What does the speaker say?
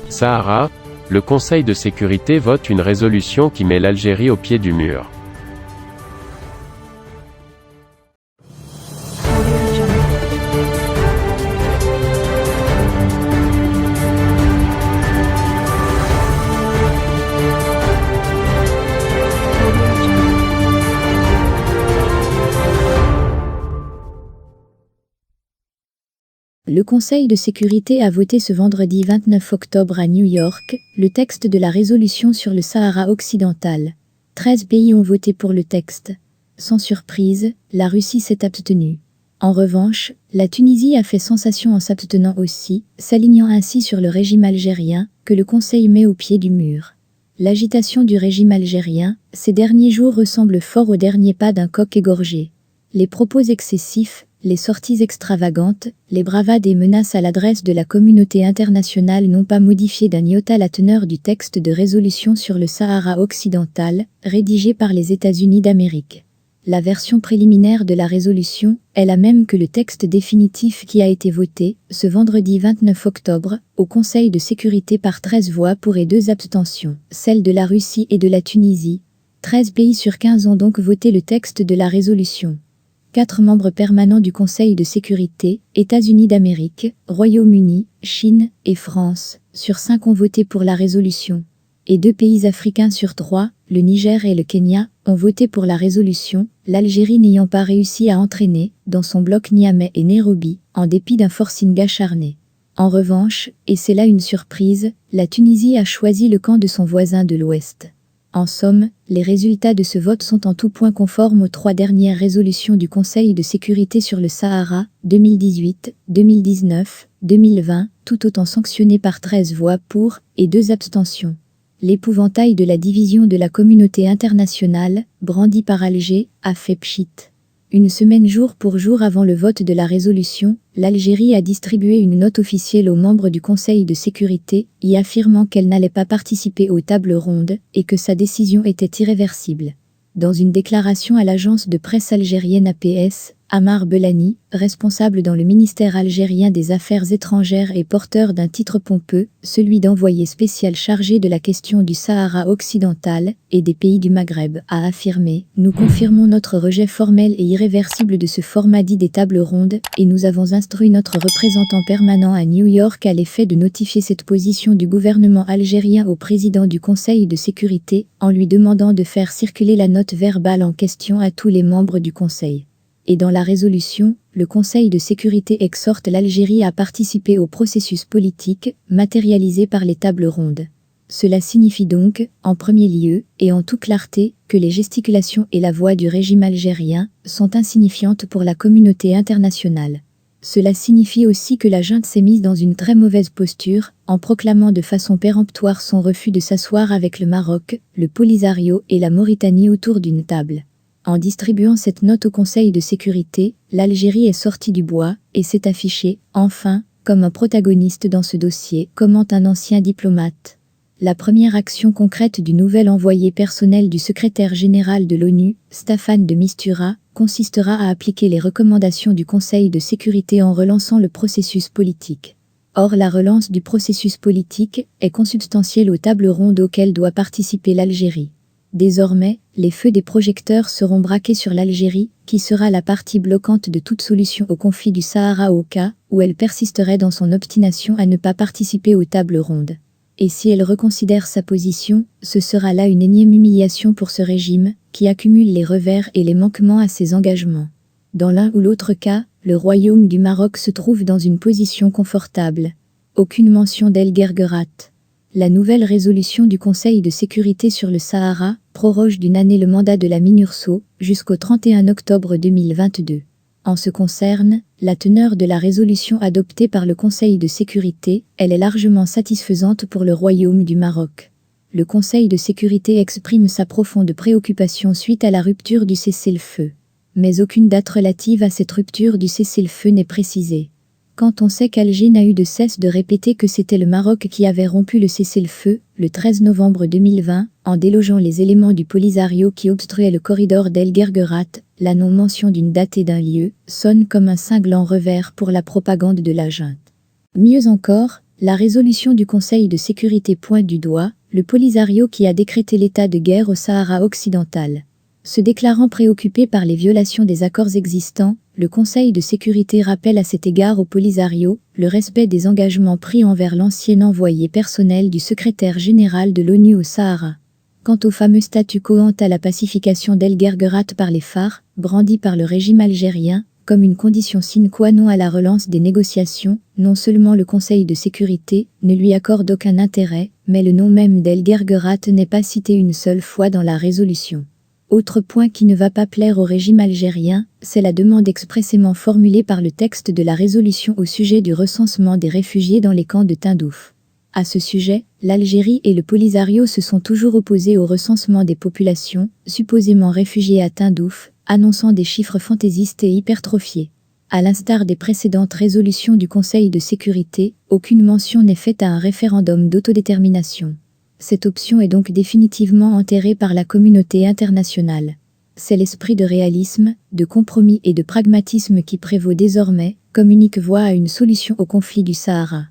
Sahara, le Conseil de sécurité vote une résolution qui met l'Algérie au pied du mur. Le Conseil de sécurité a voté ce vendredi 29 octobre à New York le texte de la résolution sur le Sahara occidental. 13 pays ont voté pour le texte. Sans surprise, la Russie s'est abstenue. En revanche, la Tunisie a fait sensation en s'abstenant aussi, s'alignant ainsi sur le régime algérien, que le Conseil met au pied du mur. L'agitation du régime algérien, ces derniers jours, ressemble fort au dernier pas d'un coq égorgé. Les propos excessifs, les sorties extravagantes, les bravades et menaces à l'adresse de la communauté internationale n'ont pas modifié d'un iota la teneur du texte de résolution sur le Sahara occidental, rédigé par les États-Unis d'Amérique. La version préliminaire de la résolution est la même que le texte définitif qui a été voté, ce vendredi 29 octobre, au Conseil de sécurité par 13 voix pour et 2 abstentions, celles de la Russie et de la Tunisie. 13 pays sur 15 ont donc voté le texte de la résolution. 4 membres permanents du Conseil de sécurité, États-Unis d'Amérique, Royaume-Uni, Chine et France, sur 5 ont voté pour la résolution. Et 2 pays africains sur 3, le Niger et le Kenya, ont voté pour la résolution, l'Algérie n'ayant pas réussi à entraîner, dans son bloc Niamey et Nairobi, en dépit d'un forcing acharné. En revanche, et c'est là une surprise, la Tunisie a choisi le camp de son voisin de l'Ouest. En somme, les résultats de ce vote sont en tout point conformes aux 3 dernières résolutions du Conseil de sécurité sur le Sahara, 2018, 2019, 2020, tout autant sanctionnées par 13 voix pour et 2 abstentions. L'épouvantail de la division de la communauté internationale, brandi par Alger, a fait pchit. Une semaine jour pour jour avant le vote de la résolution, l'Algérie a distribué une note officielle aux membres du Conseil de sécurité, y affirmant qu'elle n'allait pas participer aux tables rondes et que sa décision était irréversible. Dans une déclaration à l'agence de presse algérienne APS, Amar Belani, responsable dans le ministère algérien des Affaires étrangères et porteur d'un titre pompeux, celui d'envoyé spécial chargé de la question du Sahara occidental et des pays du Maghreb, a affirmé « Nous confirmons notre rejet formel et irréversible de ce format dit des tables rondes et nous avons instruit notre représentant permanent à New York à l'effet de notifier cette position du gouvernement algérien au président du Conseil de sécurité en lui demandant de faire circuler la note verbale en question à tous les membres du Conseil. » Et dans la résolution, le Conseil de sécurité exhorte l'Algérie à participer au processus politique, matérialisé par les tables rondes. Cela signifie donc, en premier lieu, et en toute clarté, que les gesticulations et la voix du régime algérien sont insignifiantes pour la communauté internationale. Cela signifie aussi que la junte s'est mise dans une très mauvaise posture, en proclamant de façon péremptoire son refus de s'asseoir avec le Maroc, le Polisario et la Mauritanie autour d'une table. En distribuant cette note au Conseil de sécurité, l'Algérie est sortie du bois et s'est affichée, enfin, comme un protagoniste dans ce dossier, commente un ancien diplomate. La première action concrète du nouvel envoyé personnel du secrétaire général de l'ONU, Staffan de Mistura, consistera à appliquer les recommandations du Conseil de sécurité en relançant le processus politique. Or, la relance du processus politique est consubstantielle aux tables rondes auxquelles doit participer l'Algérie. Désormais, les feux des projecteurs seront braqués sur l'Algérie, qui sera la partie bloquante de toute solution au conflit du Sahara au cas où elle persisterait dans son obstination à ne pas participer aux tables rondes. Et si elle reconsidère sa position, ce sera là une énième humiliation pour ce régime, qui accumule les revers et les manquements à ses engagements. Dans l'un ou l'autre cas, le royaume du Maroc se trouve dans une position confortable. Aucune mention d'El Guerguerat. La nouvelle résolution du Conseil de sécurité sur le Sahara proroge d'une année le mandat de la MINURSO jusqu'au 31 octobre 2022. En ce qui concerne la teneur de la résolution adoptée par le Conseil de sécurité, elle est largement satisfaisante pour le Royaume du Maroc. Le Conseil de sécurité exprime sa profonde préoccupation suite à la rupture du cessez-le-feu. Mais aucune date relative à cette rupture du cessez-le-feu n'est précisée. Quand on sait qu'Alger n'a eu de cesse de répéter que c'était le Maroc qui avait rompu le cessez-le-feu, le 13 novembre 2020, en délogeant les éléments du Polisario qui obstruaient le corridor d'El Guerguerat, la non-mention d'une date et d'un lieu sonne comme un cinglant revers pour la propagande de la junte. Mieux encore, La résolution du Conseil de sécurité pointe du doigt le Polisario qui a décrété l'état de guerre au Sahara occidental. Se déclarant préoccupé par les violations des accords existants, le Conseil de sécurité rappelle à cet égard au Polisario le respect des engagements pris envers l'ancien envoyé personnel du secrétaire général de l'ONU au Sahara. Quant au fameux statu quo à la pacification d'El Guerguerat par les FARC, brandi par le régime algérien, comme une condition sine qua non à la relance des négociations, non seulement le Conseil de sécurité ne lui accorde aucun intérêt, mais le nom même d'El Guerguerat n'est pas cité une seule fois dans la résolution. Autre point qui ne va pas plaire au régime algérien, c'est la demande expressément formulée par le texte de la résolution au sujet du recensement des réfugiés dans les camps de Tindouf. À ce sujet, l'Algérie et le Polisario se sont toujours opposés au recensement des populations, supposément réfugiées à Tindouf, annonçant des chiffres fantaisistes et hypertrophiés. À l'instar des précédentes résolutions du Conseil de sécurité, aucune mention n'est faite à un référendum d'autodétermination. Cette option est donc définitivement enterrée par la communauté internationale. C'est l'esprit de réalisme, de compromis et de pragmatisme qui prévaut désormais, comme unique voie à une solution au conflit du Sahara.